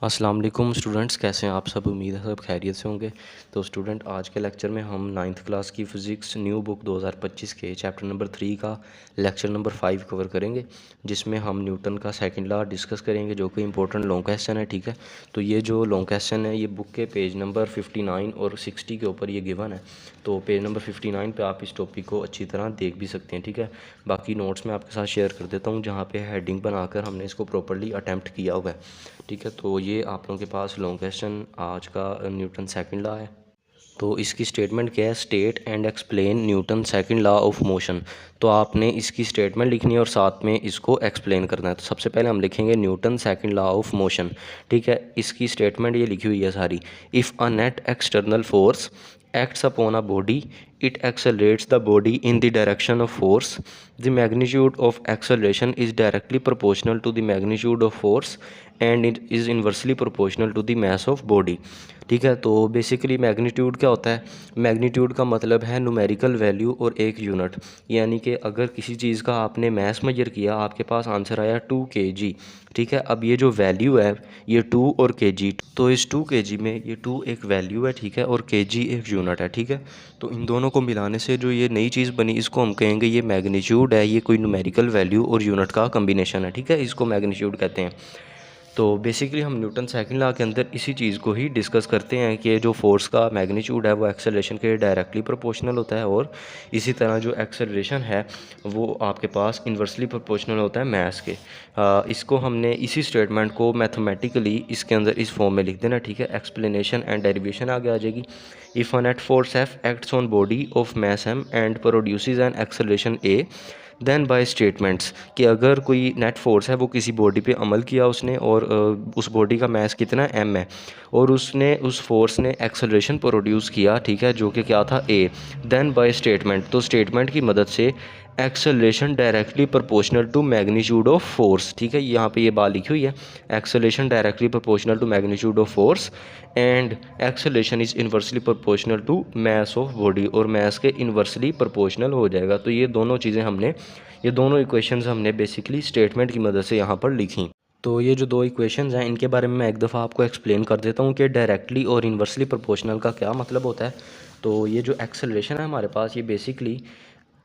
अस्सलाम वालेकुम स्टूडेंट्स, कैसे हैं आप सब। उम्मीद है सब खैरियत से होंगे। तो स्टूडेंट, आज के लेक्चर में हम नाइन्थ क्लास की फ़िज़िक्स न्यू बुक 2025 के चैप्टर नंबर 3 का लेक्चर नंबर 5 कवर करेंगे, जिसमें हम न्यूटन का सेकंड लॉ डिस्कस करेंगे, जो कि इंपॉर्टेंट लॉन्ग क्वेश्चन है। ठीक है, तो ये जो लॉन्ग क्वेश्चन है ये बुक के पेज नंबर 59 और 60 के ऊपर ये गिवन है। तो पेज नंबर 59 पे आप इस टॉपिक को अच्छी तरह देख भी सकते हैं। ठीक है, बाकी नोट्स मैं आपके साथ शेयर कर देता हूँ, जहाँ पे हेडिंग बनाकर हमने इसको प्रॉपर्ली अटैम्प्ट किया हुआ है। ठीक है, तो ये आप लोगों के पास लॉन्ग क्वेश्चन आज का न्यूटन सेकंड लॉ है। तो इसकी स्टेटमेंट क्या है, state and explain Newton second law of motion. तो आपने इसकी स्टेटमेंट लिखनी है और साथ में इसको एक्सप्लेन करना है। तो सबसे पहले हम लिखेंगे Newton second law of motion. ठीक है, इसकी स्टेटमेंट ये लिखी हुई है सारी। If a net external force acts upon a body, it accelerates the body in the direction of force. The magnitude of acceleration is directly proportional to the magnitude of force and it is inversely proportional to the mass of body. ठीक है, तो basically magnitude क्या होता है। Magnitude का मतलब है numerical value और एक यूनिट। यानी कि अगर किसी चीज़ का आपने मैस मेजर किया, आपके पास आंसर आया 2 kg। ठीक है, अब ये जो वैल्यू है ये 2 और kg, तो इस 2 kg में ये 2 एक वैल्यू है, ठीक है, और kg एक यूनिट है। ठीक है, तो इन दोनों को मिलाने से जो ये नई चीज़ बनी, इसको हम कहेंगे ये मैग्नीट्यूड है। ये कोई न्यूमेरिकल वैल्यू और यूनिट का कम्बिनेशन है। ठीक है, इसको मैग्नीट्यूड कहते हैं। तो बेसिकली हम न्यूटन सेकंड लॉ के अंदर इसी चीज़ को ही डिस्कस करते हैं कि जो फोर्स का मैग्नीट्यूड है वो एक्सेलरेशन के डायरेक्टली प्रोपोर्शनल होता है, और इसी तरह जो एक्सेलरेशन है वो आपके पास इन्वर्सली प्रोपोर्शनल होता है मैस के। इसको हमने इसी स्टेटमेंट को मैथमेटिकली इसके अंदर इस फॉर्म में लिख देना। ठीक है, एक्सप्लेनेशन एंड डेरिवेशन आगे आ जाएगी। If a net force F acts on body of mass M and produces an acceleration A, then by statements, कि अगर कोई नेट फोर्स है वो किसी बॉडी पे अमल किया उसने, और उस बॉडी का मास कितना एम है, और उसने उस फोर्स ने एक्सेलरेशन प्रोड्यूस किया, ठीक है, जो कि क्या था ए। देन बाय स्टेटमेंट, तो स्टेटमेंट की मदद से acceleration directly proportional to magnitude of force. ठीक है, यहाँ पे ये बात लिखी हुई है, acceleration directly proportional to magnitude of force and acceleration is inversely proportional to mass of body, और मैस के इन्वर्सली प्रोपोर्शनल हो जाएगा। तो ये दोनों चीज़ें हमने, ये दोनों इक्वेशंस हमने बेसिकली स्टेटमेंट की मदद से यहाँ पर लिखी। तो ये जो दो इक्वेशंस हैं इनके बारे में मैं एक दफ़ा आपको एक्सप्लेन कर देता हूँ कि डायरेक्टली और इन्वर्सली प्रोपोर्शनल का क्या मतलब होता है। तो ये जो एक्सेलरेशन है हमारे पास, ये बेसिकली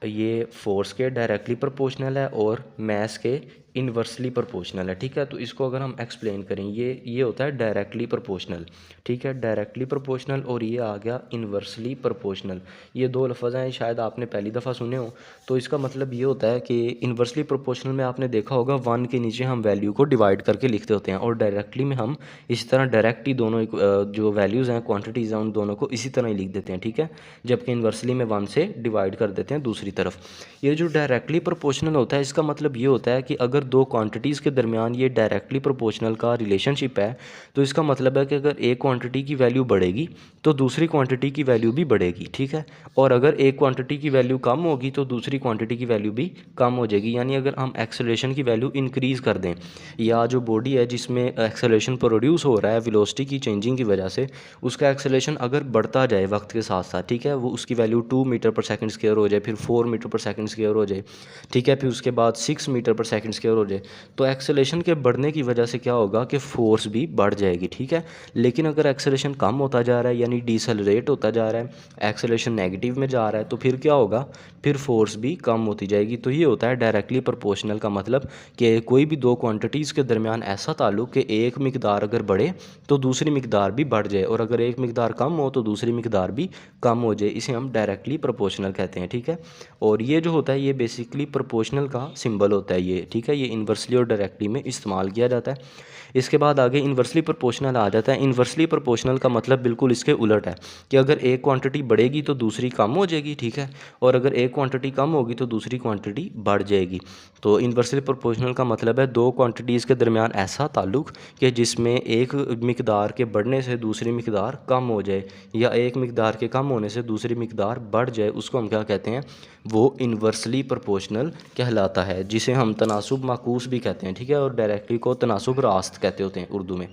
ये फोर्स के डायरेक्टली प्रोपोर्शनल है और मैस के इन्वर्सली प्रोपोर्शनल है। ठीक है, तो इसको अगर हम एक्सप्लेन करें, ये होता है डायरेक्टली प्रोपोर्शनल। ठीक है, डायरेक्टली प्रोपोर्शनल, और ये आ गया इन्वर्सली प्रोपोर्शनल। ये दो लफ्ज़ हैं, शायद आपने पहली दफ़ा सुने हो। तो इसका मतलब ये होता है कि इन्वर्सली प्रोपोर्शनल में आपने देखा होगा 1 के नीचे हम वैल्यू को डिवाइड करके लिखते होते हैं, और डायरेक्टली में हम इसी तरह डायरेक्ट ही दोनों जो वैल्यूज़ हैं, क्वांटिटीज़ हैं, उन दोनों को इसी तरह ही लिख देते हैं। ठीक है, जबकि इन्वर्सली में 1 से डिवाइड कर देते हैं दूसरी तरफ। ये जो डायरेक्टली प्रोपोर्शनल होता है, इसका मतलब ये होता है कि अगर दो क्वांटिटीज़ के दरमियान ये डायरेक्टली प्रोपोर्शनल का रिलेशनशिप है, तो इसका मतलब है कि अगर एक क्वांटिटी की वैल्यू बढ़ेगी तो दूसरी क्वांटिटी की वैल्यू भी बढ़ेगी। ठीक है, और अगर एक क्वांटिटी की वैल्यू कम होगी तो दूसरी क्वांटिटी की वैल्यू भी कम हो जाएगी। यानी अगर हम एक्सेलरेशन की वैल्यू इंक्रीज़ कर दें, या जो बॉडी है जिसमें एक्सेलरेशन प्रोड्यूस हो रहा है वेलोसिटी की चेंजिंग की वजह से, उसका एक्सेलरेशन अगर बढ़ता जाए वक्त के साथ साथ, ठीक है, वो उसकी वैल्यू 2 मीटर पर सेकंड स्क्वायर हो जाए, फिर 4 मीटर पर सेकंड स्क्वायर हो जाए, ठीक है, फिर उसके बाद 6 मीटर पर सेकंड स्क्वायर हो जाए, तो एक्सेलरेशन के बढ़ने की वजह से क्या होगा कि फोर्स भी बढ़ जाएगी। ठीक है, लेकिन अगर एक्सेलरेशन कम होता जा रहा है, यानी डिसेलरेट होता जा रहा है, एक्सेलरेशन नेगेटिव में जा रहा है, तो फिर क्या होगा, फिर फोर्स भी कम होती जाएगी। तो ये होता है डायरेक्टली प्रोपोर्शनल का मतलब, कि कोई भी दो क्वांटिटीज़ के दरमियान ऐसा ताल्लुक कि एक मिकदार अगर बढ़े तो दूसरी मिकदार भी बढ़ जाए, और अगर एक मिकदार कम हो तो दूसरी मिकदार भी कम हो जाए। इसे हम डायरेक्टली प्रोपोर्शनल कहते हैं। ठीक है, और ये जो होता है ये बेसिकली प्रोपोर्शनल का सिंबल होता है ये। ठीक है, ये इन्वर्सली और डायरेक्टली में इस्तेमाल किया जाता है। इसके बाद आगे इन्वर्सली प्रोपोर्शनल आ जाता है। इन्वर्सली प्रोपोर्शनल का मतलब बिल्कुल इसके उलट है, कि अगर एक क्वांटिटी बढ़ेगी तो दूसरी कम हो जाएगी। ठीक है, और अगर एक क्वांटिटी कम होगी तो दूसरी क्वांटिटी बढ़ जाएगी। तो इन्वर्सली प्रोपोर्शनल का मतलब है दो क्वांटिटीज़ के दरमियान ऐसा ताल्लुक कि जिसमें एक मिकदार के बढ़ने से दूसरी मिकदार कम हो जाए, या एक मिकदार के कम होने से दूसरी मिकदार बढ़ जाए, उसको हम क्या कहते हैं, वो इन्वर्सली प्रोपोर्शनल कहलाता है, जिसे हम तनासुब माकूस भी कहते हैं। ठीक है, और डायरेक्टली को तनासुब रास्त कहते होते हैं उर्दू में।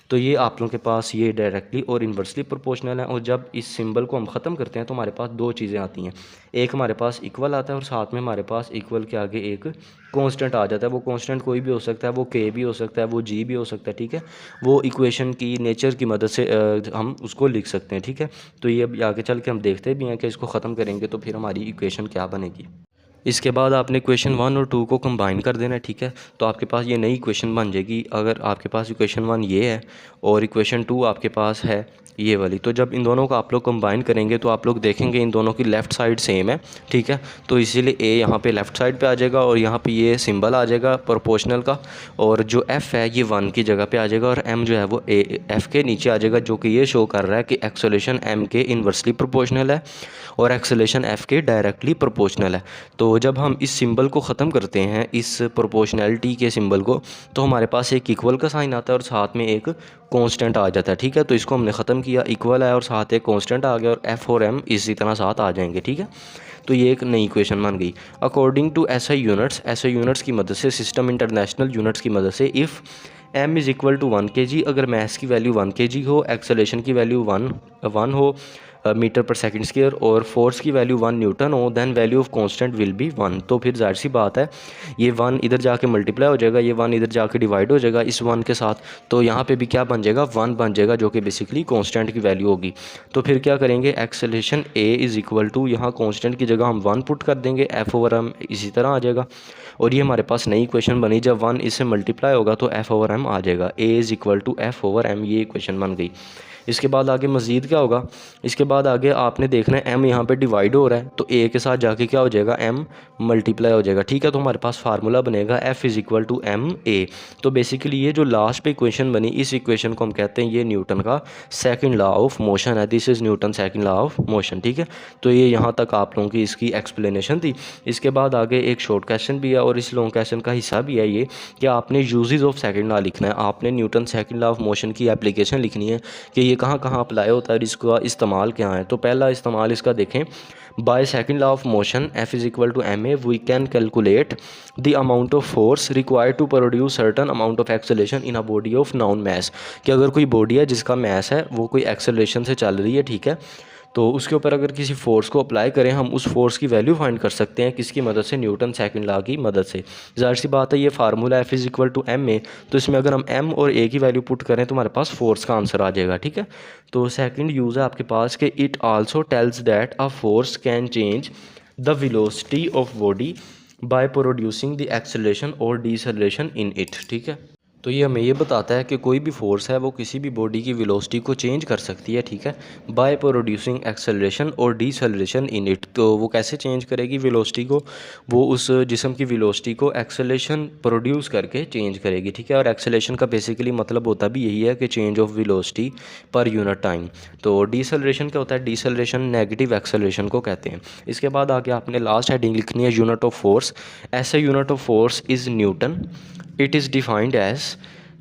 तो ये आप लोगों के पास ये डायरेक्टली और इन्वर्सली प्रोपोर्शनल है। और जब इस सिंबल को हम ख़त्म करते हैं तो हमारे पास दो चीज़ें आती हैं, एक हमारे पास इक्वल आता है और साथ में हमारे पास इक्वल के आगे एक कांस्टेंट आ जाता है। वो कांस्टेंट कोई भी हो सकता है, वो के भी हो सकता है, वो जी भी हो सकता है, ठीक है। वो इक्वेशन की नेचर की मदद से हम उसको लिख सकते हैं, ठीक है। तो ये अब आगे चल के हम देखते भी हैं कि इसको ख़त्म करेंगे तो फिर हमारी इक्वेशन क्या बनेगी। इसके बाद आपने इक्वेशन 1 और 2 को कंबाइन कर देना है, ठीक है। तो आपके पास ये नई इक्वेशन बन जाएगी। अगर आपके पास इक्वेशन 1 ये है और इक्वेशन 2 आपके पास है ये वाली, तो जब इन दोनों को आप लोग कंबाइन करेंगे तो आप लोग देखेंगे इन दोनों की लेफ़्ट साइड सेम है, ठीक है। तो इसीलिए ए यहाँ पे लेफ़्ट साइड पे आ जाएगा और यहाँ पे ये सिंबल आ जाएगा प्रोपोर्शनल का, और जो एफ़ है ये 1 की जगह पे आ जाएगा और एम जो है वो एफ़ के नीचे आ जाएगा, जो कि ये शो कर रहा है कि एक्सेलरेशन एम के इन्वर्सली प्रोपोर्शनल है और एक्सेलरेशन एफ़ के डायरेक्टली प्रोपोर्शनल है। तो जब हम इस सिंबल को ख़त्म करते हैं, इस प्रोपोर्शनैलिटी के सिंबल को, तो हमारे पास एक इक्वल का साइन आता है और साथ में एक कांस्टेंट आ जाता है, ठीक है। तो इसको हमने ख़त्म किया, इक्वल है और साथ एक कांस्टेंट आ गया और एफ़ और एम इसी तरह साथ आ जाएंगे, ठीक है। तो ये एक नई इक्वेशन बन गई। अकॉर्डिंग टू एसआई यूनिट्स की मदद से, सिस्टम इंटरनेशनल यूनिट्स की मदद से, if m is equal to 1 kg, अगर मैस की वैल्यू 1 kg हो, एक्सेलरेशन की वैल्यू 1 हो मीटर पर सेकंड स्क्वायर और फोर्स की वैल्यू 1 न्यूटन हो, then value of constant will be 1। तो फिर जाहिर सी बात है ये 1 इधर जाके मल्टीप्लाई हो जाएगा, ये 1 इधर जाके डिवाइड हो जाएगा इस 1 के साथ, तो यहाँ पे भी क्या बन जाएगा, 1 बन जाएगा, जो कि बेसिकली कांस्टेंट की वैल्यू होगी। तो फिर क्या करेंगे, acceleration a is equal to, यहाँ कांस्टेंट की जगह हम 1 पुट कर देंगे, f ओवर m इसी तरह आ जाएगा और ये हमारे पास नई इक्वेशन बनी। जब 1 इससे मल्टीप्लाई होगा तो f ओवर m आ जाएगा, a is equal to f over m, ये इक्वेशन बन गई। इसके बाद आगे मज़ीद क्या होगा, इसके बाद आगे आपने देखना है m यहाँ पे डिवाइड हो रहा है तो a के साथ जाके क्या हो जाएगा, m मल्टीप्लाई हो जाएगा, ठीक है। तो हमारे पास फार्मूला बनेगा f is equal to M A. तो बेसिकली ये जो लास्ट पे इक्वेशन बनी, इस इक्वेशन को हम कहते हैं ये न्यूटन का सेकंड लॉ ऑफ मोशन है। This is Newton second law of motion, ठीक है। तो ये यहाँ तक आप लोगों की इसकी एक्सप्लेनेशन थी। इसके बाद आगे एक शॉर्ट क्वेश्चन भी है और इस लॉन्ग क्वेश्चन का हिस्सा भी है ये कि आपने यूजेस ऑफ सेकंड लॉ लिखना है। आपने Newton second law of motion की एप्लीकेशन लिखनी है कि ये कहाँ कहाँ अप्लाई होता है और इसका इस्तेमाल क्या है। तो पहला इस्तेमाल इसका देखें, by second law of motion f is equal to M A, we can calculate the amount of force required to produce certain amount of acceleration in a body of known mass. कि अगर कोई body है जिसका mess है वो कोई acceleration से चल रही है, ठीक है, तो उसके ऊपर अगर किसी फोर्स को अप्लाई करें, हम उस फोर्स की वैल्यू फाइंड कर सकते हैं किसकी मदद से, न्यूटन सेकंड लॉ की मदद से। जाहिर सी बात है ये formula f is equal to M A, तो इसमें अगर हम m और a की वैल्यू पुट करें तो हमारे पास फोर्स का आंसर आ जाएगा, ठीक है। तो सेकंड यूज़ है आपके पास कि it also tales that a force can change the velocity of body by producing the acceleration और डीसेलरेशन इन इट, ठीक है। तो ये हमें ये बताता है कि कोई भी फोर्स है वो किसी भी बॉडी की वेलोसिटी को चेंज कर सकती है, ठीक है, बाय प्रोड्यूसिंग एक्सेलरेशन और डीसेलरेशन इन इट। तो वो कैसे चेंज करेगी वेलोसिटी को, वो उस जिस्म की वेलोसिटी को एक्सेलरेशन प्रोड्यूस करके चेंज करेगी, ठीक है। और एक्सेलरेशन का बेसिकली मतलब होता भी यही है कि change of velocity per unit time. तो डीसेलरेशन क्या होता है, डीसेलरेशन नेगेटिव एक्सेलरेशन को कहते हैं। इसके बाद आगे आपने लास्ट हेडिंग लिखनी है यूनिट ऑफ फोर्स। ऐसे unit of force is Newton. It is defined as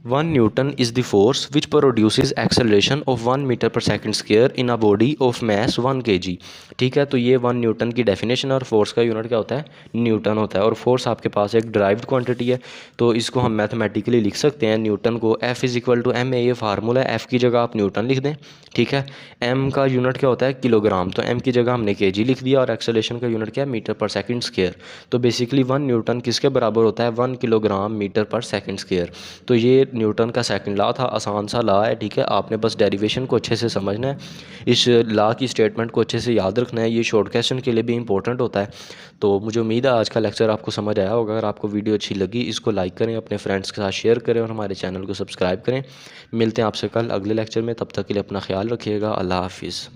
1 Newton is the force which produces acceleration of 1 meter per second square in a body of mass 1 kg, ठीक है। तो ये 1 Newton की definition और force का unit क्या होता है, न्यूटन होता है। और फोर्स आपके पास एक ड्राइव्ड क्वांटिटी है, तो इसको हम मैथमेटिकली लिख सकते हैं न्यूटन को f is equal to M A, ये फार्मूला है, f की जगह आप न्यूटन लिख दें, ठीक है। m का यूनिट क्या होता है, किलोग्राम, तो m की जगह हमने kg लिख दिया और एक्सेलरेशन का यूनिट क्या है, मीटर पर सेकंड स्क्वायर। तो बेसिकली 1 न्यूटन किसके बराबर होता है, 1 किलोग्राम मीटर पर सेकंड स्क्वायर। तो ये न्यूटन का सेकंड लॉ था, आसान सा लॉ है, ठीक है। आपने बस डेरिवेशन को अच्छे से समझना है, इस लॉ की स्टेटमेंट को अच्छे से याद रखना है, ये शॉर्ट क्वेश्चन के लिए भी इंपॉर्टेंट होता है। तो मुझे उम्मीद है आज का लेक्चर आपको समझ आया होगा। अगर आपको वीडियो अच्छी लगी इसको लाइक करें, अपने फ्रेंड्स के साथ शेयर करें और हमारे चैनल को सब्सक्राइब करें। मिलते हैं आपसे कल अगले लेक्चर में, तब तक के लिए अपना ख्याल रखिएगा। अल्लाह हाफिज़।